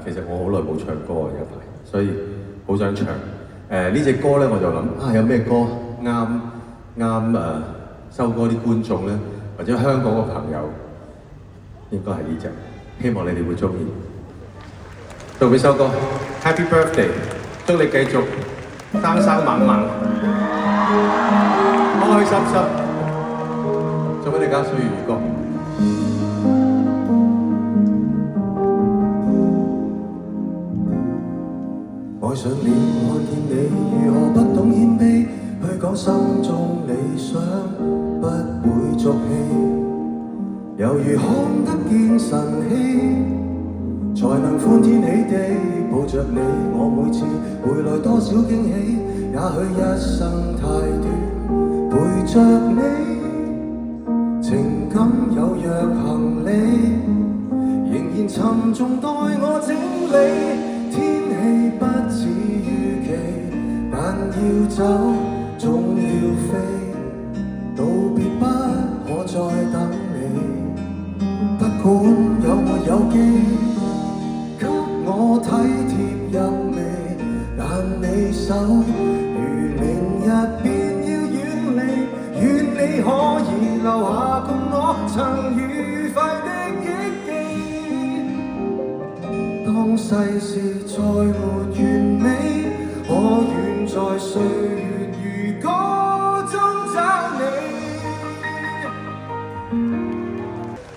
其實我好耐冇唱歌有排，所以好想唱。呢隻歌咧我就諗有咩歌啱收歌啲觀眾咧，或者香港嘅朋友應該係呢隻，希望你哋會中意。做俾首歌 Happy Birthday， 祝你繼續生生猛猛，開開心心，做俾你家水粵語歌。愛上了看見你如何不懂謙卑，去講心中理想，不會作戲，猶如看得見神氣，才能歡天喜地抱着你。我每次回來多少驚喜，也許一生太短，陪着你，情感有若行李，仍然沉重待我整理。天氣不似預期，但要走總要飛，道別不可再等你。不管有沒有機，給我體貼入微，但你手如明日便要遠離，願你可以留下共我曾愉快的憶記。當世事再沒完美，我願在歲月如歌中找你。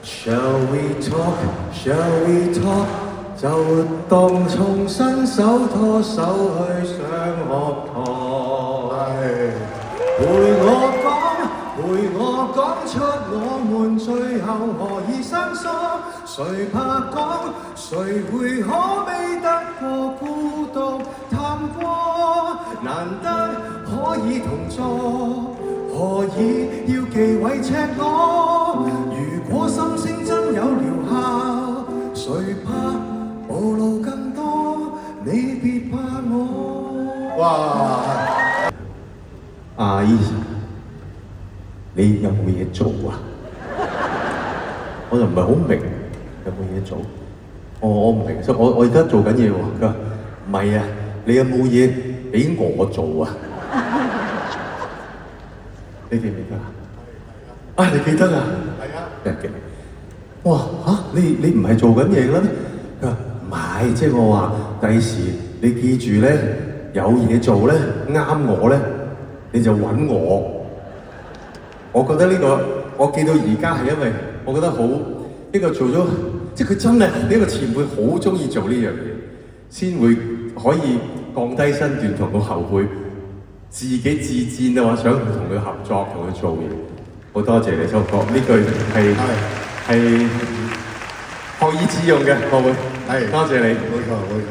Shall we talk? Shall we talk? 就活動重新手拖手去上學堂，陪我講出我們最後何以生疏，誰怕講，誰會可悲得過孤獨談過，難得可以同坐，何以要忌諱赤裸，如果心聲真有療效，誰怕暴露更多，你別怕我。哇！阿醫生，你有冇嘢做啊？我就唔係好明有冇嘢做。我唔明，所以我而家做緊嘢喎。佢話唔係啊，你有冇嘢俾我做啊？你記唔記得啊？你記得啊？係啊，真係記。哇嚇！你唔係做緊嘢啦咩？佢話唔係，即係我話第時你記住咧，有嘢做咧，啱我咧，你就揾我。我覺得呢個我記到而家係因為我覺得好呢個做咗，即係佢真係呢個前輩好中意做呢樣嘢，先會可以降低身段同個後輩自己自薦啊，話想同佢合作同佢做嘢。好多謝你，秋哥，呢句係學以致用嘅，各位，係多謝你，冇錯冇錯。